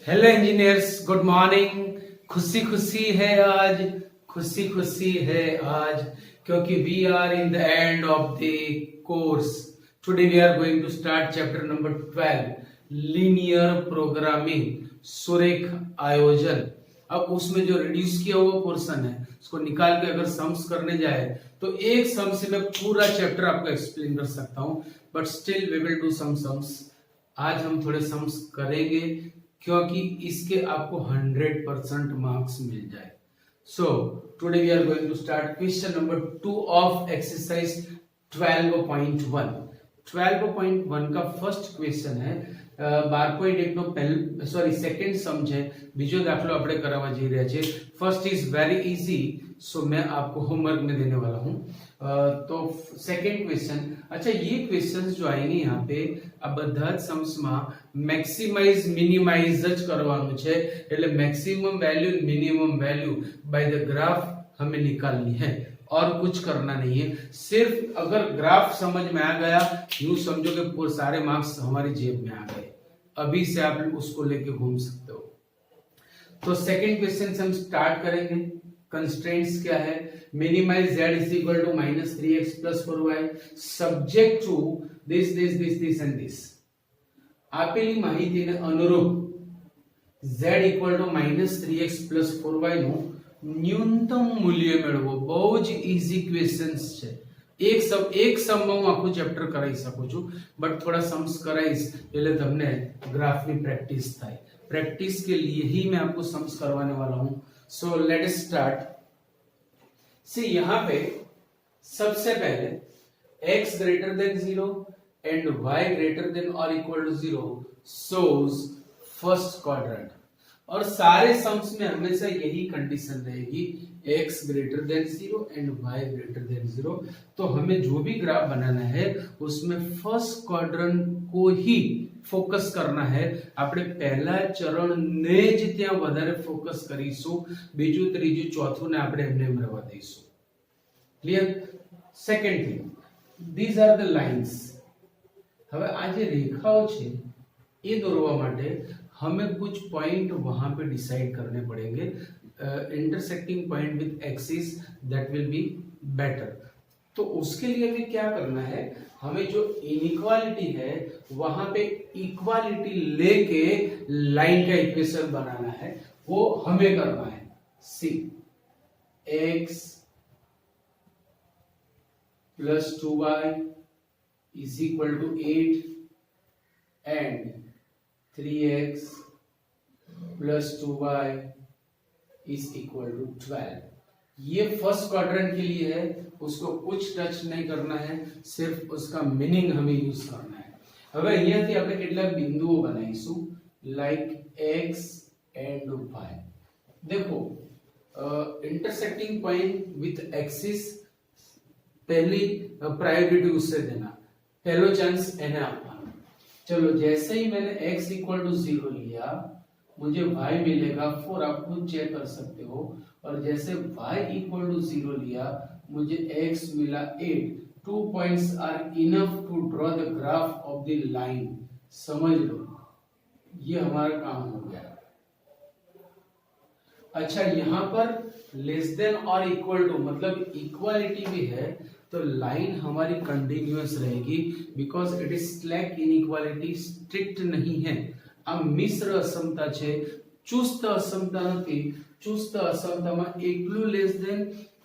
Hello engineers, good morning. खुशी खुशी है आज, खुशी खुशी है आज, क्योंकि we are in the end of the course. Today we are going to start chapter number 12, linear programming, सुरेख आयोजन। अब उसमें जो रिड्यूस किया हुआ पोर्शन है उसको निकाल के अगर सम्स करने जाए तो एक सम से मैं पूरा चैप्टर आपको एक्सप्लेन कर सकता हूं, but still we will do some sums. आज हम थोड़े सम्स करेंगे क्योंकि इसके आपको 100% मार्क्स मिल जाए। So today we are going to start question number 2 of exercise 12.1। 12.1 का फर्स्ट क्वेश्चन है। 12.1 નો સેકન્ડ સમ છે, બીજો દાખલો આપણે કરાવવા જઈ રહ્યા છે। ફર્સ્ટ ઇઝ વેરી ઇઝી, सो मैं आपको होमवर्क में देने वाला हूं। तो सेकंड क्वेश्चन, अच्छा ये क्वेश्चंस जो आएंगे यहाँ पे आ બધા જ सम्स માં મેક્સિમાઇઝ મિનિમાઇઝ જ કરવાનું છે, એટલે maximum value minimum value by the graph हमें निकालनी है और कुछ करना नहीं है। सिर्फ अगर ग्राफ समझ में आ गया, यूं समझो कि पूरे सारे मार्क्स हमारी जेब में आ गए। अभी से आप उसको लेके घूम सकते हो। तो सेकंड क्वेश्चन से हम स्टार्ट करेंगे। कंस्ट्रेंट्स क्या है? Minimize z is equal to -3x plus 4y subject to this and this. આપેલી માહિતીને અનુરૂપ z equal to -3x plus 4y નું ન્યૂનતમ મૂલ્ય મેળવો। બહુ જ ઈઝી ક્વેશ્ચન્સ છે। એક સમમાં હું આખું ચેપ્ટર કરાવી શકું છું, બટ થોડા सम्स कराइस એટલે તમને ગ્રાફની પ્રેક્ટિસ થાય। प्रैक्टिस के लिए ही मैं आपको सम्स करवाने वाला हूं। So let us start. सी यहां पे सबसे पहले x greater than 0 and y greater than और equal to 0 shows first quadrant. और सारे सम्स में हमेशा यही कंडीशन रहेगी, x greater than 0 and y greater than 0। तो हमें जो भी ग्राफ बनाना है उसमें फर्स्ट क्वाड्रेंट को ही फोकस करना है। આપણે પહેલા ચરણને જ ત્યાં વધારે ફોકસ કરીશું, બીજું ત્રીજું ચોથું ને આપણે એમને રહેવા દઈશું। Clear? Second thing, these are the lines। હવે આ જે રેખાઓ છે એ દોરવા માટે हमें कुछ पॉइंट वहां पे डिसाइड करने पड़ेंगे। Intersecting point with axis that will be better. तो उसके लिए भी क्या करना है, हमें जो इनइक्वालिटी है वहां पे इक्वालिटी लेके लाइन का इक्वेशन बनाना है, वो हमें करना है। See x plus 2y is equal to 8 and 3x plus 2y is equal to 12। ये फर्स्ट क्वाड्रेंट के लिए है, उसको कुछ टच नहीं करना है, सिर्फ उसका मीनिंग हमें यूज करना है। હવે અહીંયાથી આપણે કેટલાક બિંદુઓ બનાવીશું, લાઈક x एंड y। देखो इंटरसेक्टिंग पॉइंट विथ एक्सिस पहली प्रायोरिटी उससे देना, पहलो चांस एने આપવાનો। चलो जैसे ही मैंने x इक्वल टू 0 लिया, मुझे y मिलेगा 4, आप खुद चेक कर सकते हो। और जैसे y इक्वल टू 0 लिया, मुझे x मिला 8। 2 points are enough to draw the graph of the line. समझ लो, ये हमारा काम हो गया। अच्छा, यहां पर लेस देन और इक्वल टू मतलब इक्वालिटी भी है, तो लाइन हमारी कंटिन्यूअस रहेगी, because it is slack inequality, strict नहीं है। आ मिश्र असमता छे, चुस्त असमता નથી। चुस्त असमताમાં એકલું લેસ देन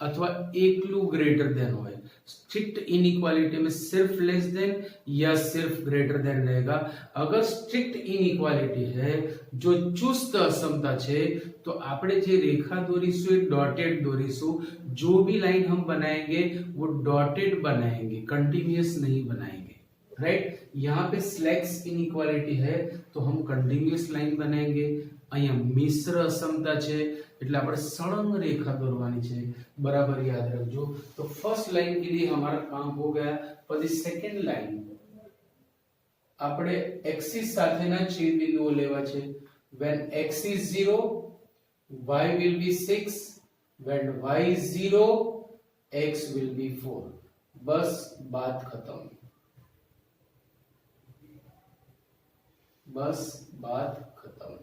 अथवा એકલું ग्रेटर देन होय। स्ट्रिक्ट इनइक्वालिटी में सिर्फ लेस देन या सिर्फ ग्रेटर देन रहेगा। अगर स्ट्रिक्ट इनइक्वालिटी है, जो चुस्त असमता छे, तो આપણે જે રેખા દોરીશું એ ડોટેડ દોરીશું। जो भी लाइन हम बनाएंगे वो डॉटेड बनाएंगे, कंटिन्यूअस नहीं बनाएंगे। राइट? यहाँ पे स्लैक्स इनइक्वालिटी है तो हम कंटिन्यूअस लाइन बनाएंगे। અહીંયા મિશ્ર અસમતા છે એટલે આપણે સળંગ રેખા દોરવાની છે, બરાબર યાદ રાખજો। तो फर्स्ट लाइन के लिए हमारा काम हो गया। पर द सेकंड लाइन આપણે एक्सिस સાથેના છેદ બિંદુઓ લેવા છે। when x is 0 y will be 6, when y is 0 x will be 4। बस बात खत्म, बस बात खत्म।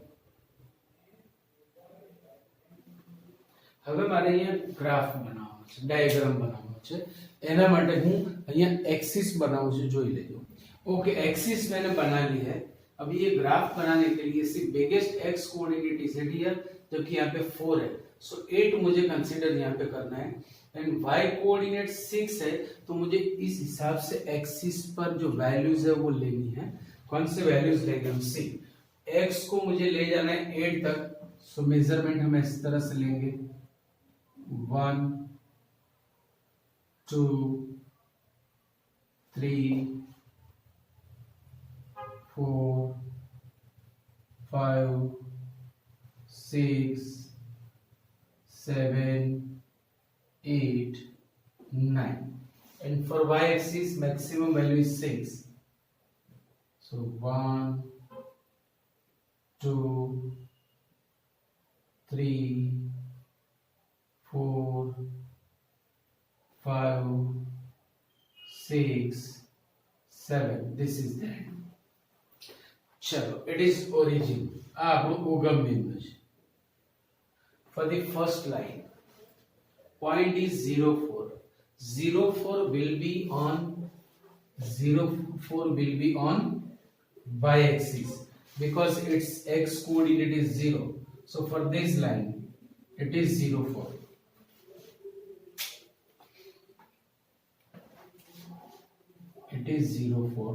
હવે મારે અહીંયા ગ્રાફ બનાવવાનો છે, ડાયાગ્રામ બનાવવાનો છે, એના માટે હું અહીંયા एक्सिस बनाऊं છું, જોઈ લેજો। ओके, एक्सिस मैंने बना ली है। अब ये ग्राफ बनाने के लिए सिर्फ biggest x coordinate is here, जबकि यहाँ पे 4 है, सो 8 मुझे कंसीडर यहाँ पे करना है। एंड y कोऑर्डिनेट 6 है, तो मुझे इस हिसाब से एक्सिस पर जो वैल्यूज है वो लेनी है। कौन से वैल्यूज लेंगे हम? सी x को मुझे ले जाना है 8 तक, सो मेजरमेंट हम इस तरह से लेंगे 1 2 3 4 5 6 7 8 9, and for y axis maximum value is 6, so 1 2 3 4 5 6 7, this is that। चलो, it is origin, આ આપણું ઉગમ બિંદુ છે। For the first line, point is 0 4, 0 4 will be on y axis because its x coordinate is 0, so for this line it is 0 4। it is 0 4,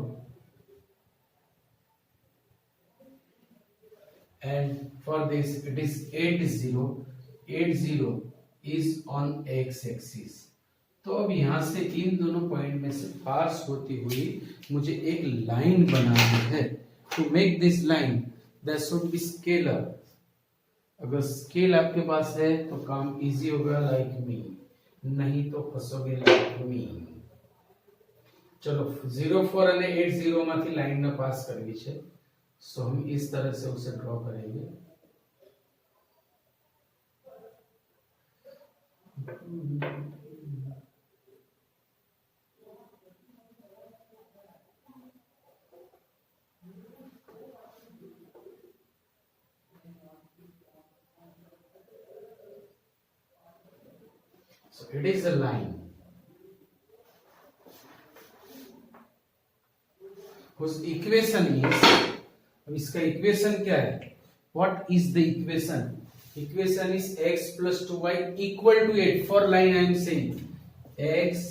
and for this it is 8 0, 8 0 is on x axis। तो अब यहां से इन दोनों point में से पास होती हुई मुझे एक लाइन बनानी है। To make this line that should be scalar. अगर स्केल आपके पास है तो काम इजी होगा, लाइक मी, नहीं तो फंसोगे लाइक मी। चलो, 0 4 અને 8 0 માંથી લાઈન ને પાસ કરવી છે, सो हम इस तरह से उसे ड्रॉ करेंगे। So it is a line whose equation is, अब इसका इक्वेशन क्या है? What is the equation? Equation is x plus 2y equal to 8 for line I am saying x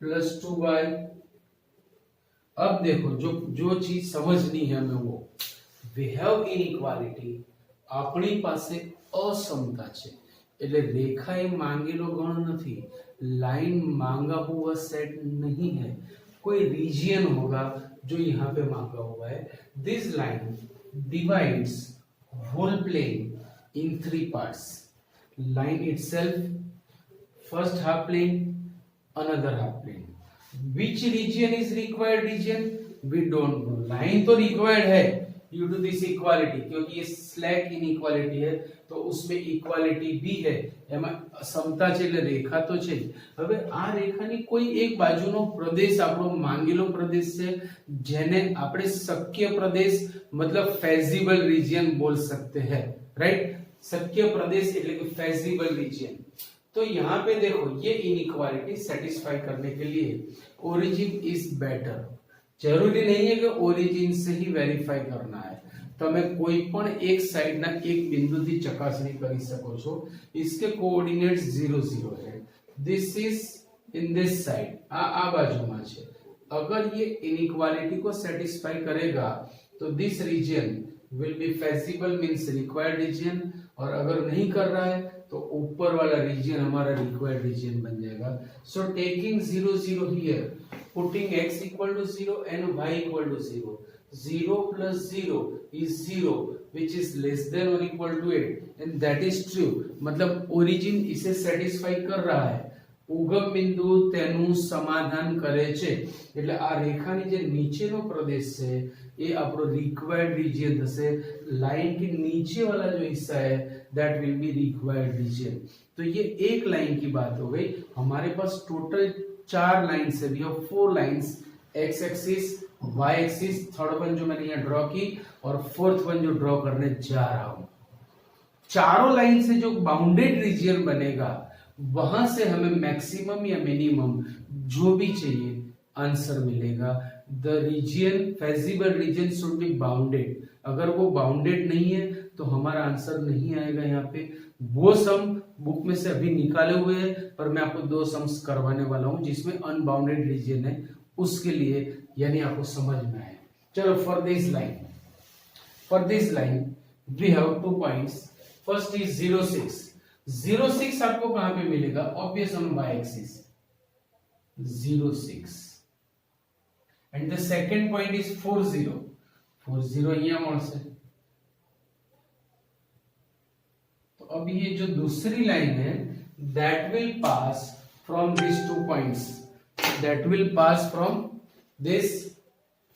plus 2y। अब देखो, जो चीज समझनी है हमें वो, we have inequality, આપણી પાસે અસમતા છે, એટલે રેખા એ માંગેલો ગણ નથી, लाइन मांगा हुआ सेट नहीं है, कोई रीजियन होगा जो यहाँ पे मांगा हुआ है। This line divides whole plane in 3 parts. Line itself, first half plane, another half plane. Which region is required region? We don't know. Line तो रिक्वायर्ड है ड्यू टू दिस इक्वालिटी, क्योंकि ये स्लैक इनइक्वालिटी है तो उसमें equality भी है, એમાં સમતા છે એટલે રેખા તો છે। હવે આ રેખાની કોઈ એક બાજુનો પ્રદેશ આપણો માંગેલો પ્રદેશ છે, જેને આપણે શક્ય પ્રદેશ मतलब फेजिबल रीजन बोल सकते हैं, राइट? शक्य प्रदेश એટલે કે फेजिबल रीजन। तो यहाँ पे देखो, ये इनइक्वालिटी सेटिस्फाई करने के लिए ओरिजिन इज बेटर। जरूरी नहीं है कि ओरिजिन से ही वेरीफाई करना है, તમે કોઈ પણ એક સાઈડ ના એક બિંદુથી ચકાસણી કરી શકો છો। इसके कोऑर्डिनेट्स 0 0 है, this is in this side, आ बाजुમાં છે। अगर ये इनइक्वालिटी को सेटिस्फाई करेगा तो this region will be feasible means required region, और अगर नहीं कर रहा है तो ऊपर वाला रीजन हमारा रिक्वायर्ड रीजन बन जाएगा। So taking 0 0 here, putting x equal to 0 and y equal to 0, 0 plus 0 is 0 which is less than or equal to 8, and that is true। मतलब ओरिजिन इसे सेटिस्फाई कर रहा है, ઉગમ બિંદુ તેનું સમાધાન કરે છે, એટલે આ રેખાની જે નીચેનો પ્રદેશ છે એ આપણો રિક્વાયર્ડ रीजन થશે। लाइन के नीचे वाला जो हिस्सा है that will be required region. तो ये एक लाइन की बात हो गई। हमारे पास टोटल 4 लाइंस है, we have 4 lines, x axis, y axis, third one जो मैंने यहाँ ड्रॉ की, और फोर्थ वन जो ड्रॉ करने जा रहा हूं। चारों लाइन से जो बाउंडेड रीजन बनेगा वहां से हमें मैक्सिमम या मिनिमम जो भी चाहिए आंसर मिलेगा। The region feasible region should be bounded. अगर वो बाउंडेड नहीं है तो हमारा आंसर नहीं आएगा यहाँ पे। वो सम बुक में से अभी निकाले हुए हैं, पर मैं आपको 2 सम्स करवाने वाला हूं जिसमें अनबाउंडेड रीजन है, उसके लिए यानी आपको समझ में आए। चलो, for this line we have 2 points. First is 0 6। 0 6 आपको कहां पे मिलेगा? Obvious on y axis 0 6। And the second point is 4 0। 4 0 ये मोड़ से। तो अब ये जो दूसरी लाइन है that will pass from this 2 points, that will pass from this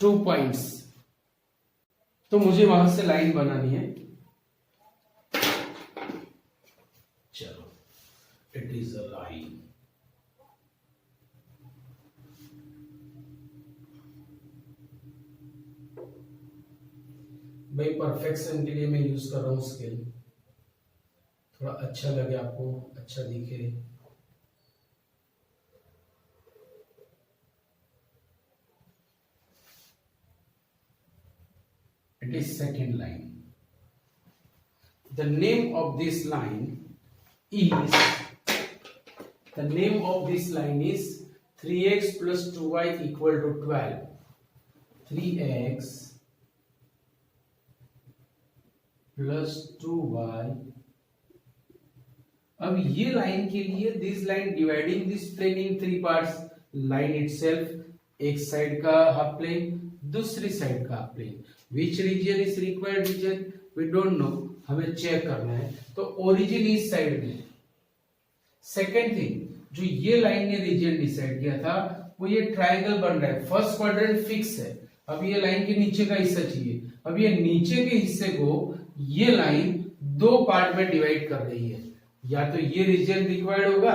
2 points. तो मुझे वहां से लाइन बनानी है। चलो, इट इज अ लाइन। भाई परफेक्शन के लिए मैं यूज कर रहा हूं स्केल, थोड़ा अच्छा लगे आपको, अच्छा दिखे। It is second line. The name of this line is 3x plus 2y equal to 12. 3x plus 2y। अब ये लाइन के लिए this line dividing this plane in 3 parts. Line itself एक साइड का हाफ प्लेन, दूसरी side का half plane. Which region is required region we don't know, हमें check करना है। तो ओरिजिन इस साइड में। सेकेंड थिंग, जो ये लाइन ने रीजन डिसाइड किया था वो ये ट्रायंगल बन रहा है। फर्स्ट क्वाड्रेंट फिक्स है, अब ये लाइन के नीचे का हिस्सा चाहिए। अब ये नीचे के हिस्से को ये लाइन 2 पार्ट में डिवाइड कर रही है, या तो ये रीजन रिक्वायर्ड होगा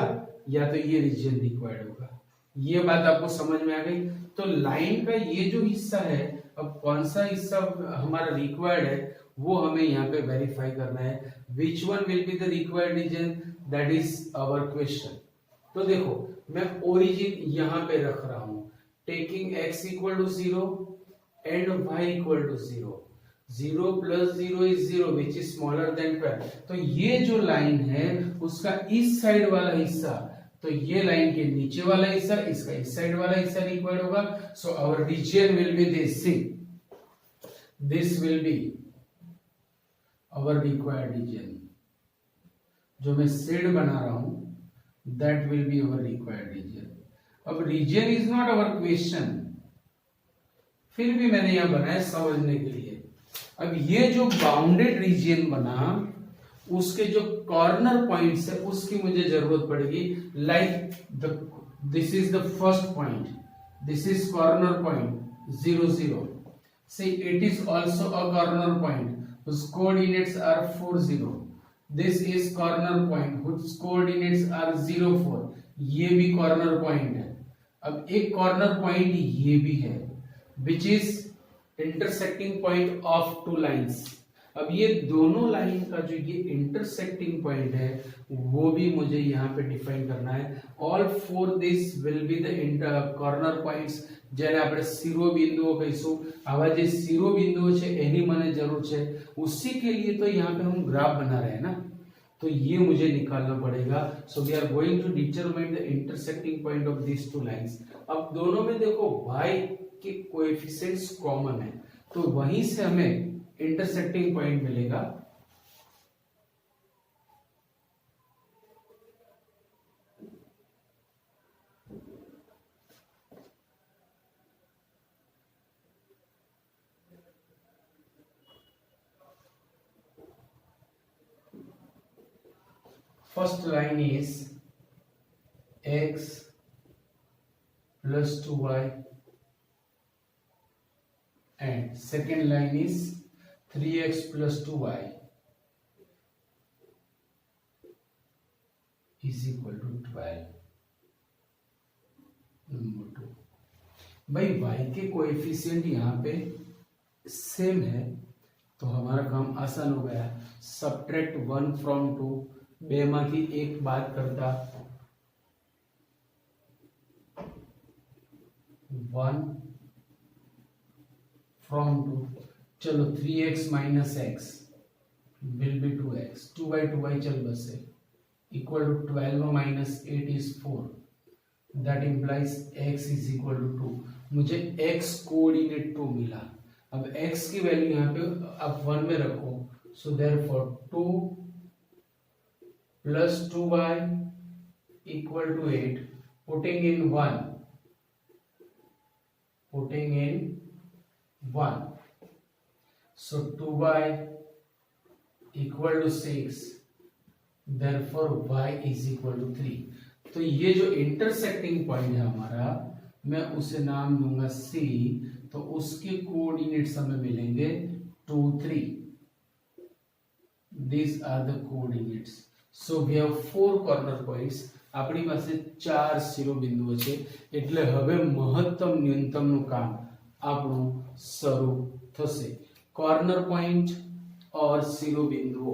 या तो ये रीजन रिक्वायर्ड होगा। ये बात आपको समझ में आ गई? तो लाइन का ये जो हिस्सा है, अब कौन सा हिस्सा हमारा रिक्वायर्ड है वो हमें यहाँ पे वेरीफाई करना है। Which one will be the required region, that is our question. तो देखो, मैं ओरिजिन यहाँ पे रख रहा हूं, taking x equal to 0 and y equal to 0। 0 plus 0 is 0 which is smaller than 12। तो ये जो लाइन है उसका इस साइड वाला हिस्सा, तो ये लाइन के नीचे वाला हिस्सा, इसका इस साइड वाला हिस्सा रिक्वायर्ड होगा। So our region will be this. This will be our required region. जो मैं शेड बना रहा हूं that will be our required region. अब region is not our question, फिर भी मैंने यहां बनाया समझने के लिए। अब ये जो बाउंडेड रीजन बना उसके जो कॉर्नर पॉइंट्स है उसकी मुझे जरूरत पड़ेगी। Like this is the first point, this is corner point 0 0। See, it is also a corner point whose coordinates are 4 0. This is corner point whose coordinates are 0 4. ये भी कॉर्नर पॉइंट है। अब एक कॉर्नर पॉइंट ये भी है which is intersecting point of 2 lines। अब ये दोनों लाइन का जो ये इंटरसेक्टिंग पॉइंट है वो भी मुझे यहाँ पे डिफाइन करना है। All 4 this will be the corner points, જેને આપણે શિરોબિંદુઓ કહીશું। આવા જે શિરોબિંદુઓ છે એની મને જરૂર છે, उसी के लिए तो यहाँ पे हम ग्राफ बना रहे हैं ना, तो ये मुझे निकालना पड़ेगा। So we are going to determine the intersecting point of this 2 lines. अब दोनों में देखो y के कोएफिशिएंट्स कॉमन है, तो वहीं से हमें इंटरसेक्टिंग पॉइंट मिलेगा। First line is x plus 2y and second line is 3x plus 2y is equal to 12। Number 2, भाई y के कोएफिशिएंट यहाँ पे सेम है, तो हमारा काम आसान हो गया। सब्ट्रैक्ट 1 फ्रॉम 2, बेमाथी एक बात करता 1 फ्रॉम 2, चलो 3x minus x will be 2x, 2y चल बसे equal to 12 minus 8 is 4, that implies x is equal to 2। मुझे x कोऑर्डिनेट 2 मिला। अब x की वैल्यू यहाँ पे आप 1 में रखो, so therefore 2 plus 2y equal to 8, putting in 1, so 2y equal to 6, therefore y is equal to 3। तो ये जो इंटरसेक्टिंग पॉइंट है हमारा, मैं उसे नाम दूंगा C, तो उसके कोऑर्डिनेट्स हमें मिलेंगे 2 3। These are the coordinates. So we have 4 corner points. આપણી પાસે 4 શિરોબિંદુઓ છે, એટલે હવે મહત્તમ ન્યૂનતમનું કામ આપણું શરૂ થશે। કોર્નર પોઈન્ટ और શિરોબિંદુઓ,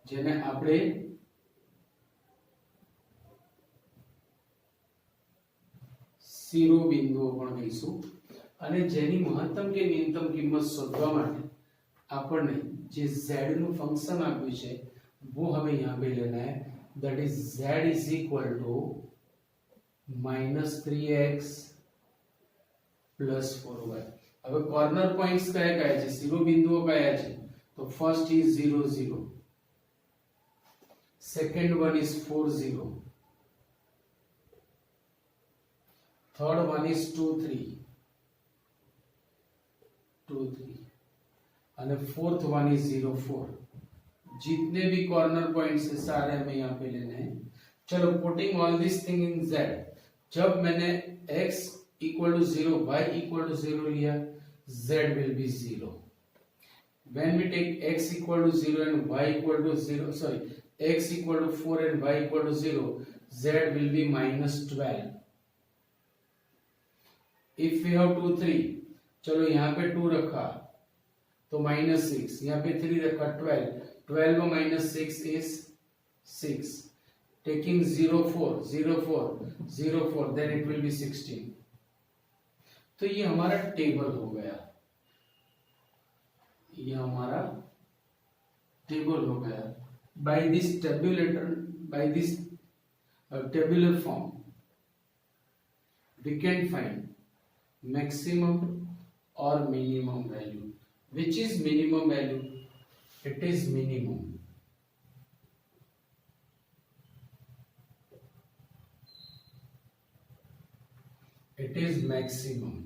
જેને આપણે શિરોબિંદુઓ પણ કહીશું, અને જેની મહત્તમ કે ન્યૂનતમ કિંમત શોધવા માટે આપણને જે z નું ફંક્શન આપ્યું છે वो हमें यहाँ पे लेना है, that is z is equal to -3x plus 4y। હવે કોર્નર પોઈન્ટ્સ કયા કયા છે, શિરોબિંદુઓ કયા છે? તો first is 0 0, second one is 4 0, third one is 2 3 2 3, and fourth one is 0 4। जितने भी कॉर्नर पॉइंट्स है सारे हमें यहाँ पे लेने हैं। चलो putting all this thing in z, जब मैंने x equal to 0 y equal to 0 लिया, z will be 0। when we take x equal to 0 and y equal to 0, sorry, x equal to 4 and y equal to 0, z will be -12। if we have 2 3, चलो यहाँ पे 2 रखा तो -6, यहाँ पे 3 रखा 12, 12 में -6 is 6, taking 0 4 0 4 0 4, then it will be 16। तो ये हमारा टेबल हो गया, ये हमारा टेबल हो गया। by this tabular form we can find maximum or minimum value। which is minimum value? it is minimum। it is maximum।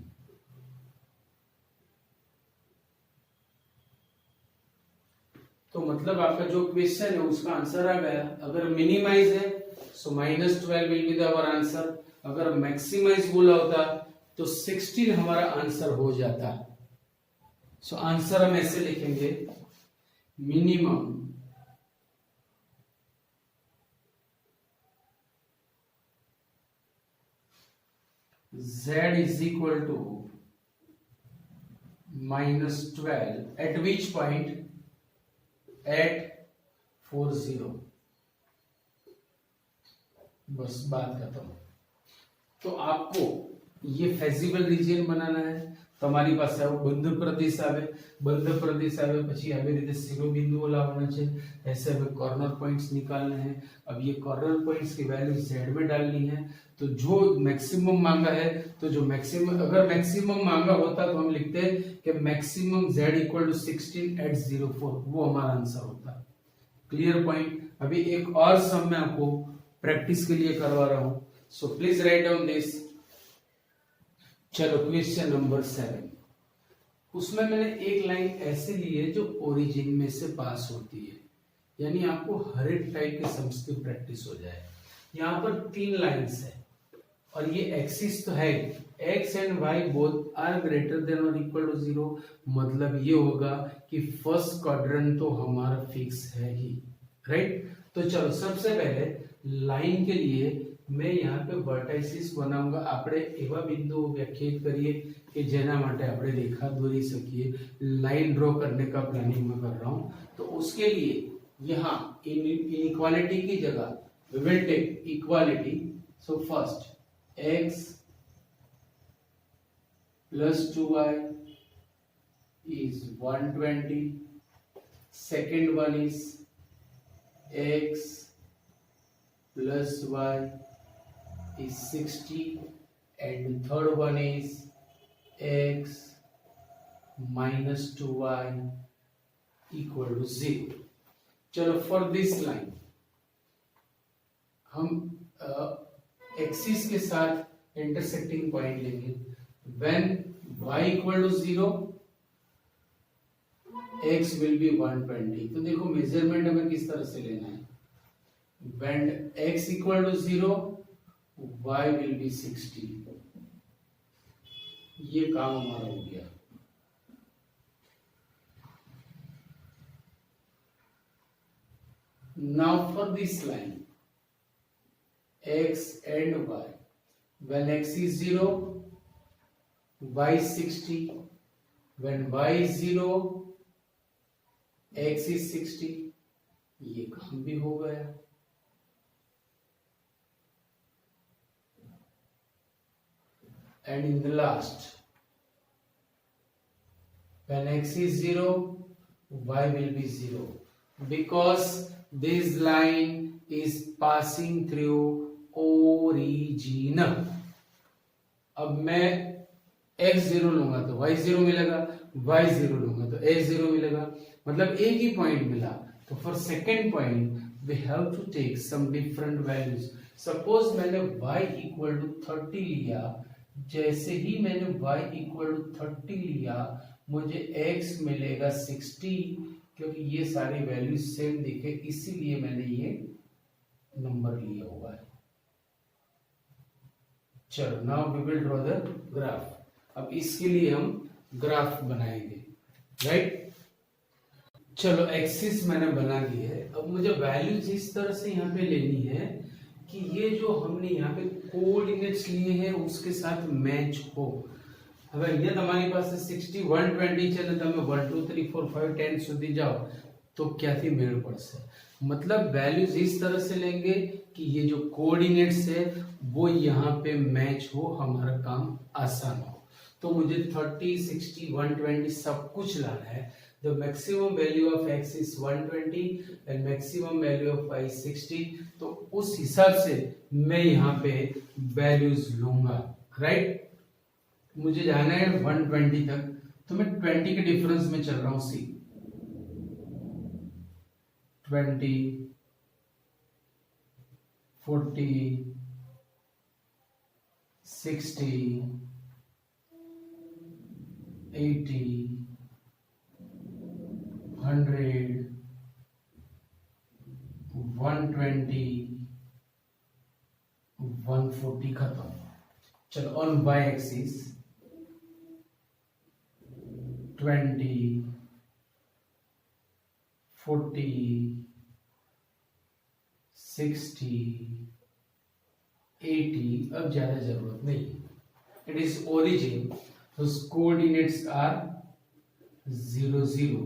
तो मतलब आपका जो क्वेश्चन है उसका आंसर आ गया। अगर मिनिमाइज है so -12 will be the our answer, अगर मैक्सिमाइज बोला होता तो 16 हमारा आंसर हो जाता। सो आंसर हम ऐसे लिखेंगे, minimum z is equal to -12 at which point? at 4 0। बस बात खत्म। तो आपको ये फेजिबल रीजन बनाना है। તમારી પાસે આવો બંધ પ્રદેશ આવે, બંધ प्रदेश आवे પછી આવી રીતે શિરોબિંદુઓ લાવવાના છે, ऐसे हमें कॉर्नर पॉइंट्स निकालने हैं। अब ये कॉर्नर पॉइंट्स की वैल्यू z में डालनी है, तो जो मैक्सिमम मांगा है, तो जो मैक्सिमम, अगर मैक्सिमम मांगा होता तो हम लिखते कि maximum z equal to 16 at 04, वो हमारा आंसर होता। Clear point. अभी एक और सम मैं आपको प्रैक्टिस के लिए करवा रहा हूं, so please write down this. चलो क्वेश्चन नंबर 7, उसमें मैंने एक लाइन ऐसे ली है जो ओरिजिन में से पास होती है, यानी आपको हर एक टाइप के सम्स की प्रैक्टिस हो जाए। यहाँ पर 3 लाइंस है और ये एक्सिस तो है, x and y both are greater than और इक्वल टू 0, मतलब ये होगा कि फर्स्ट क्वाड्रेंट तो हमारा फिक्स है ही, राइट। तो चलो सबसे पहले लाइन के लिए मैं यहाँ पे वर्टाइसिस बनाऊंगा। આપણે એવા બિંદુઓ વ્યાખ્યાયિત કરીએ કે જેના માટે આપણે રેખા દોરી શકીએ। लाइन ड्रॉ करने का प्लानिंग मैं कर रहा हूँ। तो उसके लिए यहाँ इनइक्वालिटी की जगह we will take equality. So first x plus 2y is 120. Second one is x plus y is 60, and third one is x minus 2y equal to 0. चलो for this line हम एक्सिस के साथ intersecting point लेंगे। When y equal to 0 x will be 120। तो देखो measurement हमें किस तरह से लेना है। When x equal to 0 y will be 60। ये काम हमारा हो गया। Now for this line x and y, when x is 0 y is 60, when y is 0 x is 60। ये काम भी हो गया। And in the last, when x is 0 y will be 0, because this line is passing through origin. अब मैं x0 लूंगा तो y0 मिलेगा, y0 लूंगा तो x0 मिलेगा, मतलब एक ही पॉइंट मिला। तो for second point we have to take some different values. Suppose मैंने y इक्वल टू 30 लिया, जैसे ही मैंने y इक्वल टू 30 लिया मुझे x मिलेगा 60, क्योंकि ये सारे वैल्यूज सेम दिखे इसीलिए मैंने ये नंबर लिया हुआ है। चलो now we will draw the graph. अब इसके लिए हम ग्राफ बनाएंगे, राइट। चलो एक्सिस मैंने बना ली है। अब मुझे वैल्यूज इस तरह से यहाँ पे लेनी है कि ये जो हमने यहाँ पे कोऑर्डिनेट्स लिए हैं उसके साथ मैच हो। હવે અહીંયા તમારી પાસે 60 120 છે ને તમે 1 2 3 4 5 10 સુધી જાઓ तो ક્યાંથી મેળ પડશે। मतलब वैल्यूज इस तरह से लेंगे कि ये जो कोऑर्डिनेट्स है वो यहाँ पे मैच हो, हमारा काम आसान हो। तो मुझे 30 60 120 सब कुछ लाना है। The maximum value of x is 120 and maximum value of y is 60। तो उस हिसाब से मैं यहाँ पे वैल्यूज लूंगा, राइट। मुझे जाना है 120 तक, तो मैं 20 के डिफरेंस में चल रहा हूं। सी 20 40 60 80 100 120 140 खत्म। चलो ऑन y एक्सिस 20 40 60 80। अब ज्यादा जरूरत नहीं, इट इज ओरिजिन, तो कोऑर्डिनेट्स आर 0 0।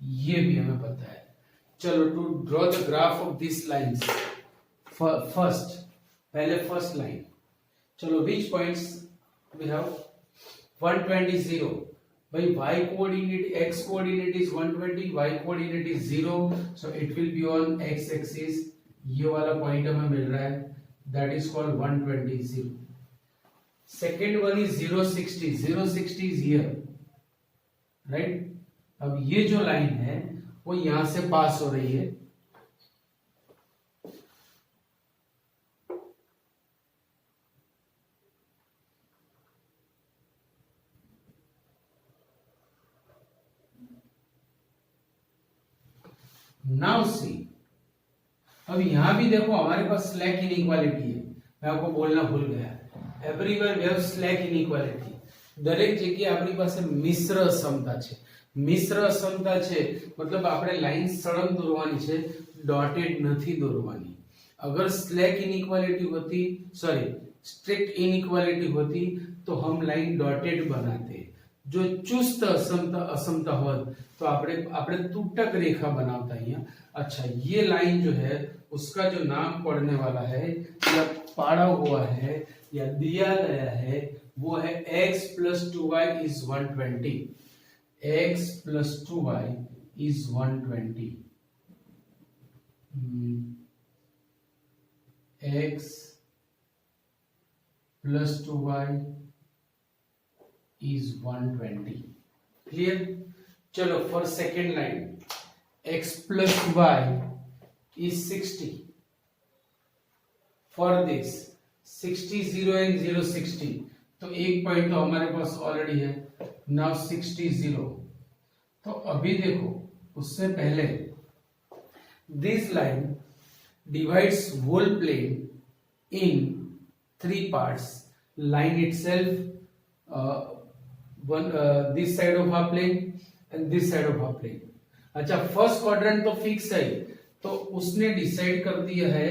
ये भी हमें पता है। चलो to draw the graph of this lines, first पहले फर्स्ट लाइन। चलो विच पॉइंट्स वी हैव 120 0। भाई y coordinate x coordinate is 120, y coordinate is 0, so it will be on x axis। ये वाला पॉइंट हमें मिल रहा है, that is called 120 0। second one is 0 60, 0 60 is here, right। अब ये जो लाइन है वो यहां से पास हो रही है, नाउ सी। अब यहां भी देखो हमारे पास स्लैक इनइक्वालिटी है, मैं आपको बोलना भूल गया। Everywhere we have slack inequality. दरेक जगह अपनी पास मिश्र असमता है। मिश्र असमता है मतलब આપણે લાઈન સળંગ દોરવાની છે, ડોટેડ નથી દોરવાની। अगर स्लैक इनइक्वालिटी होती, सॉरी स्ट्रिक्ट इनइक्वालिटी होती तो हम लाइन डॉटेड बनाते। जो चुस्त असमता होत तो આપણે તૂટક રેખા બનાવતા અહીંયા। अच्छा, ये लाइन जो है उसका जो नाम पड़ने वाला है या पाड़ा हुआ है या दिया गया है वो है x plus 2y is 120। x plus 2y is 120। x plus 2y is 120। Clear? चलो for second line x plus y is 60। For this 60 0 and 0 60, तो एक पॉइंट तो हमारे पास ऑलरेडी है। नाउ 60 0, तो अभी देखो उससे पहले this line divides whole plane in 3 parts। line itself this side of our plane and this side of our plane। अच्छा, फर्स्ट क्वाड्रेंट तो फिक्स है, तो उसने डिसाइड कर दिया है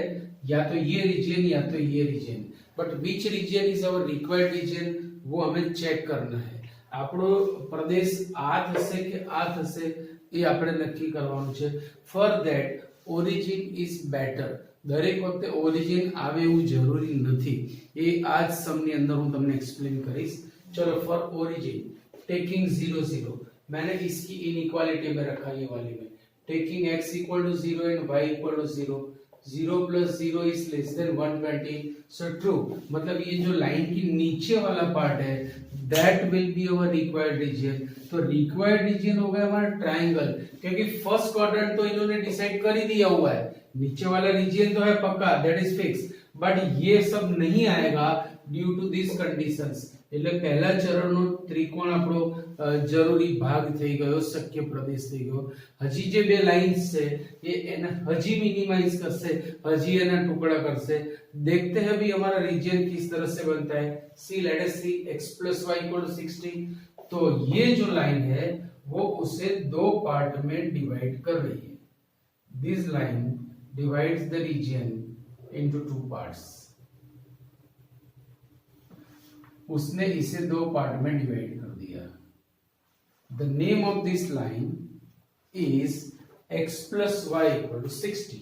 या तो ये रीजन या तो ये region, but which region is our required region वो हमें चेक करना है। આપણો પ્રદેશ આ થશે કે આ થશે એ આપણે નક્કી કરવાનું છે। For that origin is better. દરેક વખતે ઓરિજિન આવે એવું જરૂરી નથી, એ આ જ સમની અંદર હું તમને એક્સપ્લેન કરીશ। चलो फॉर ओरिजिन टेकिंग 0 0, मैंने इसकी इनइक्वालिटी में रखा ये वाली में, taking x equal to 0 and y equal to 0, 0 plus 0 is less than 120। So true, मतलब ये जो लाइन की नीचे वाला पार्ट है that will be our required region. तो रिक्वायर्ड रीजन हो गया हमारा ट्रायंगल, क्योंकि फर्स्ट क्वाड्रेंट तो इन्होंने डिसाइड कर ही दिया हुआ है, नीचे वाला रीजन तो है पक्का, दैट इज फिक्स, बट ये सब नहीं आएगा ड्यू टू दिस कंडीशंस। એટલે પહેલા ચરણનો ત્રિકોણ આપણો જરૂરી ભાગ થઈ ગયો, શક્ય પ્રદેશ થઈ ગયો। હજી જે બે લાઇન્સ છે એ એને હજી મિનિમાइज કરશે, હજી એના ટુકડા કરશે। देखते हैं भी हमारा रीजन किस तरह से बनता है। सी let us C x plus y equal to 60, तो ये जो लाइन है वो उसे दो पार्ट में डिवाइड कर रही है। This line divides the region into 2 parts। उसने इसे दो पार्ट में डिवाइड कर दिया। The name of this line is x plus y equal to 60।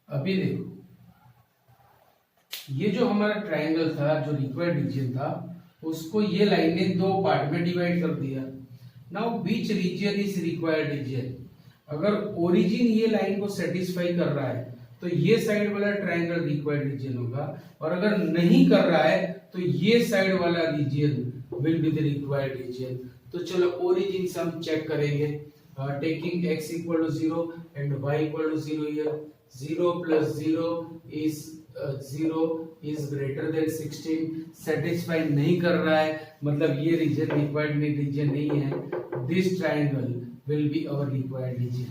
अभी देखो, ये जो हमारा ट्रायंगल था, जो रिक्वायर्ड रीजन था, उसको ये लाइन ने दो पार्ट में डिवाइड कर दिया। Now which region is required region? अगर ओरिजिन ये लाइन को सेटिस्फाई कर रहा है तो ये साइड वाला ट्रायंगल रिक्वायर्ड रीजन होगा, और अगर नहीं कर रहा है तो ये साइड वाला region will be the required region. तो चलो ओरिजिन से हम चेक करेंगे। Taking x equal to 0 and y equal to 0 here, 0 plus 0 is greater than 16। Satisfy नहीं कर रहा है, मतलब ये रीजन रिक्वायर्ड में रीजन नहीं है। This triangle will be our required region.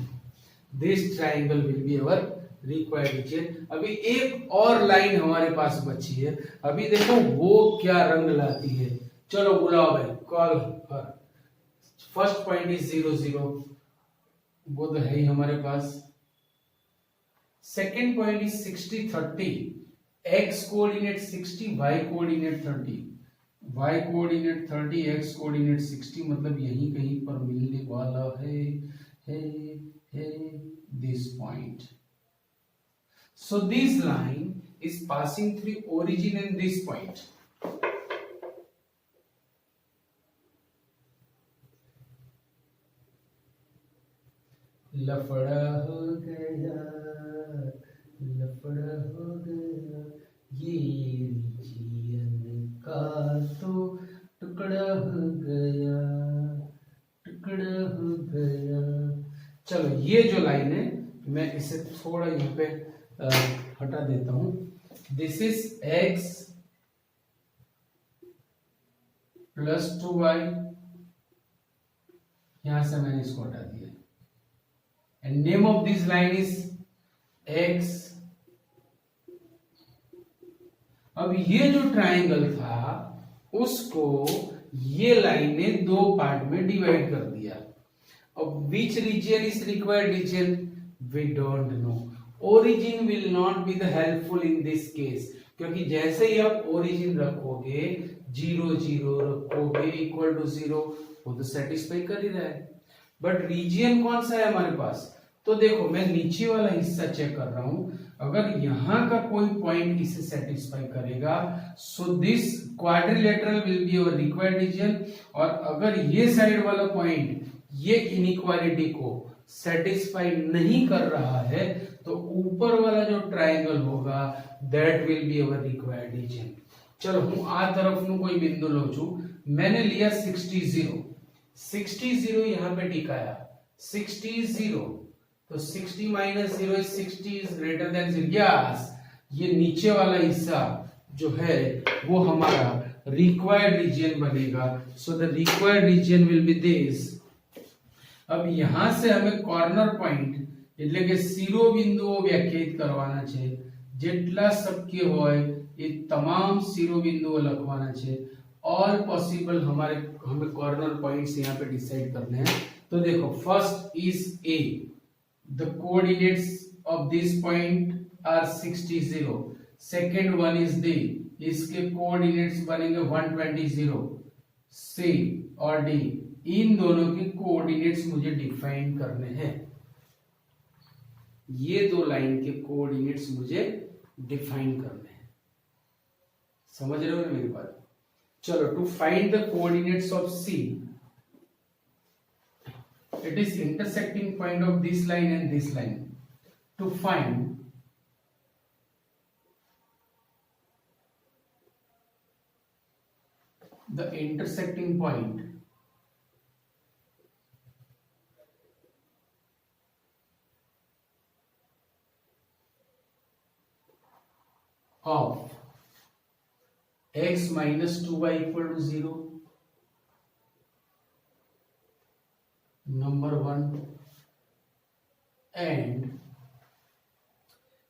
This triangle will be our required region. अभी एक और लाइन हमारे पास बची है, अभी देखो वो क्या रंग लाती है। चलो बुलाओ भाई, कॉल कर। फर्स्ट पॉइंट इज 0 0, वो तो है ही हमारे पास। Second point is 60 30, x coordinate 60, y coordinate 30। y coordinate 30, x coordinate 60, मतलब यही कहीं पर मिलने वाला है this point. So this line is passing through origin and this point। लफड़ा हो गया, लफड़ा हो गया, ये रीजन का तो टुकड़ा हो गया, टुकड़ा हो गया। चलो ये जो लाइन है मैं इसे थोड़ा यहाँ पे हटा देता हूं। This is x plus 2y, यहां से मैंने इसको हटा दिया। And name of this line is x। अब ये जो ट्रायंगल था उसको ये लाइन ने दो पार्ट में डिवाइड कर दिया, which region is required region? We don't know. Origin will not be the helpful in this case, क्योंकि जैसे ही आप origin रखोगे 0 0 रखोगे इक्वल टू 0, वो तो सेटिस्फाई कर ही रहा है. बट रीजियन कौन सा है हमारे पास? तो देखो मैं नीचे वाला हिस्सा चेक कर रहा हूं, अगर यहां का कोई पॉइंट इसे सेटिस्फाई करेगा, so this quadrilateral will be our required region. और अगर ये साइड वाला पॉइंट ये इनइक्वालिटी को सेटिस्फाई नहीं कर रहा है, तो ऊपर वाला जो ट्रायंगल होगा that will be our required region. चलो હું આ તરફનું કોઈ બિંદુ લઉં છું. मैंने लिया 60 0. 60 0 यहां पे टिकाया 60 0, तो 60 minus 0 is 60 is greater than 0. Yes, ये नीचे वाला हिस्सा जो है वो हमारा रिक्वायर्ड रीजन बनेगा. So the required region will be this. अब यहां से हमें कॉर्नर पॉइंट એટલે કે શિરોબિંદુઓ વ્યાખ્યાયિત કરવાના છે. જેટલા શક્ય હોય એ તમામ શિરોબિંદુઓ લખવાના છે. ऑल पॉसिबल हमें कॉर्नर पॉइंट्स यहाँ पे डिसाइड करने हैं. तो देखो first is A, the coordinates of this point are 60 0. Second one is D, इसके कोऑर्डिनेट्स बनेंगे 120 0. सी और डी, इन दोनों के कोऑर्डिनेट्स मुझे डिफाइन करने हैं. ये दो लाइन के कोऑर्डिनेट्स मुझे डिफाइन करने हैं. समझ रहे हो ना मेरी बात? चलो, to find the coordinates of C, it is intersecting point of this line and this line. To find the intersecting point of x minus 2y equal to 0, number 1, and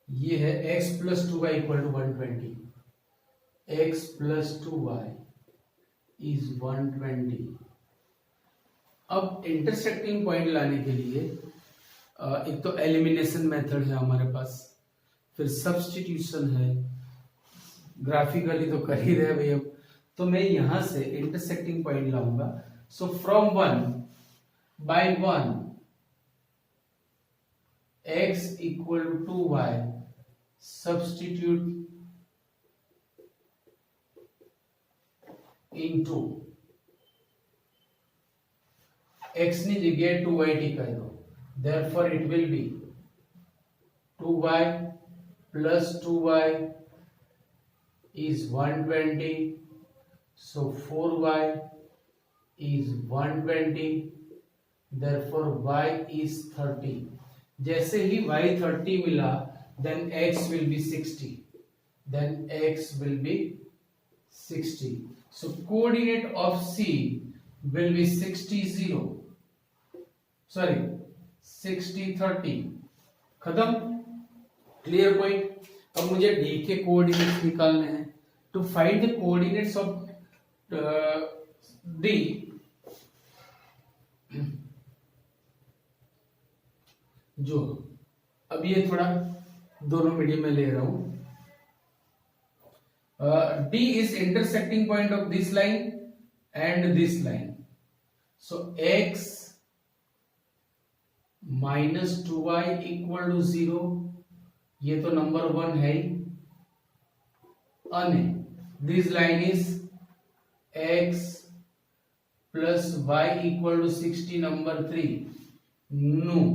ये है x plus 2y equal to 120. x plus 2y is 120. अब intersecting point लाने के लिए एक तो elimination method है हमारे पास, फिर सब्स्टिट्यूशन है, ग्राफिकली तो कर ही रहे भाई अब. तो मैं यहां से इंटरसेक्टिंग पॉइंट लाऊंगा. So from 1 by 1 x equal to y, substitute into x ની જગ્યાએ 2y ટીકાઈ દો. therefore it will be 2y plus 2y is 120. so 4y is 120. therefore y is 30. जैसे ही y 30 मिला, then x will be 60. then x will be 60. so coordinate of c will be 60 0. sorry 60 30. खत्म. Clear point. अब मुझे D के coordinates निकालने हैं. To find the coordinates of D, जो अब ये थोड़ा दोनों मीडियम में ले रहा हूं. D is intersecting point of this line and this line. So x minus 2y equal to 0, ये तो नंबर 1 है. અને this line is x plus y equal to 60, number 3 નું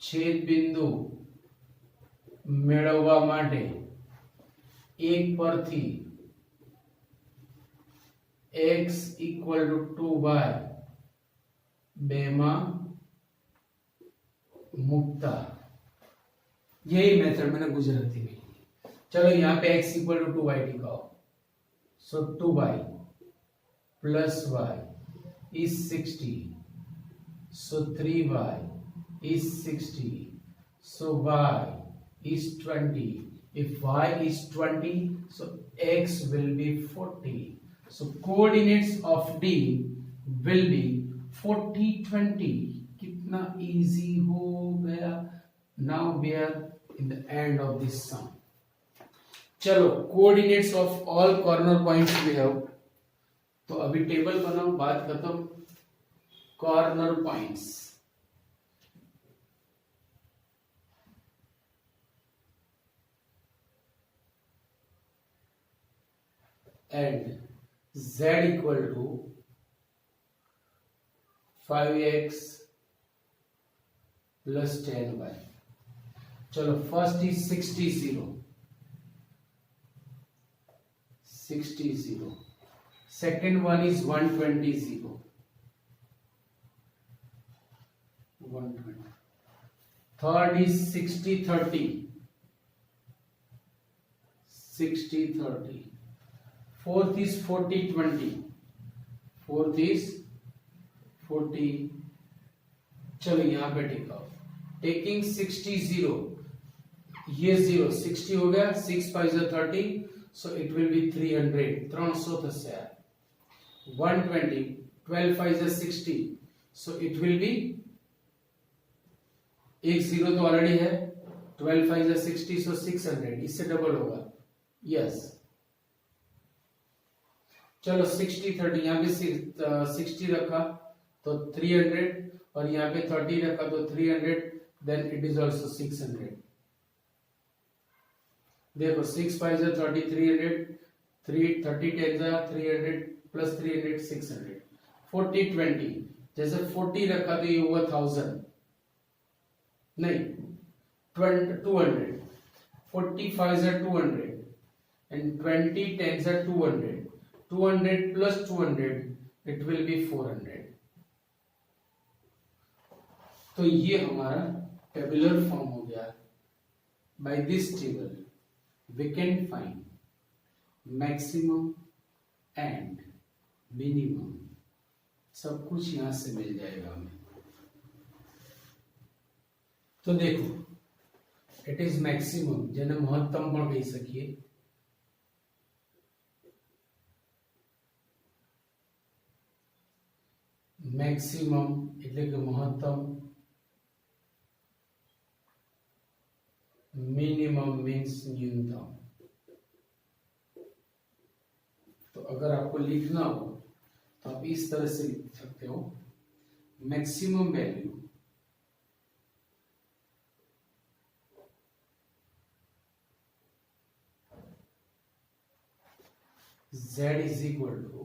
છેદ બિંદુ મેળવવા માટે એક પરથી x equal to 2y बेमा मुक्ता. यही मेथड मैंने गुजराती में. चलो यहाँ पे x इक्वल टू 2y लिखाओ. So 2y plus y is 60. so 3y is 60. so y is 20. if y is 20, so x will be 40. so coordinates of D will be 40-20 कितना easy हो गया। Now we are in the end of this sum. चलो coordinates of all corner points we have. तो अभी table बनाओ, बात खत्म। Corner points and z equal to 5x plus 10y। चलो first is 60 0 60 0। Second one is 120 0 120। Third is 60 30 60 30। Fourth is 40 20 fourth is 40। चलो यहां पे टिक ऑफ टेकिंग 60 0। ये 0 60 हो गया, 6 5 30, so it will be 300 300 થશે। 120 12 5 60, so it will be एक 0 तो ऑलरेडी है, 12 5 60, so 600, इससे डबल होगा। यस चलो 60 30, यहाँ पे 60 रखा तो 300 और यहाँ पे 30 रखा तो 300, देन इट इज ऑल्सो 600। देखो 6 5 30 300, 3 30 10 300 प्लस 300 600। 40 20 जैसे 40 रखा तो ये हुआ 1000 नहीं 200। 45 200 and 20 10s are 200। 200 plus 200 it will be 400। तो ये हमारा टेबुलर फॉर्म हो गया। By this table we can find maximum and minimum, सब कुछ यहां से मिल जाएगा हमें। तो देखो इट इज मैक्सिमम जेने महत्तम पण कही सकीए। मैक्सिमम એટલે કે મહત્તમ, मिनिमम मीन्स न्यूनतम। तो अगर आपको लिखना हो तो आप इस तरह से लिख सकते हो, maximum value z is equal to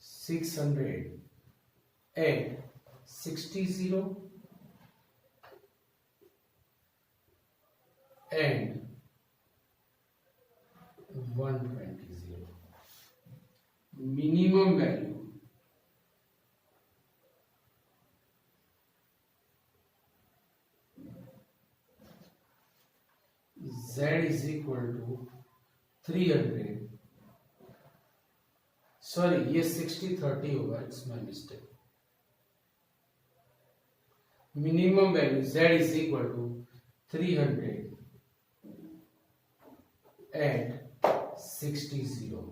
600 at 60 0 and 120 0। minimum value z is equal to 300, sorry ये 60 30 होगा, it's my mistake. Minimum value z is equal to 300 at 60 0।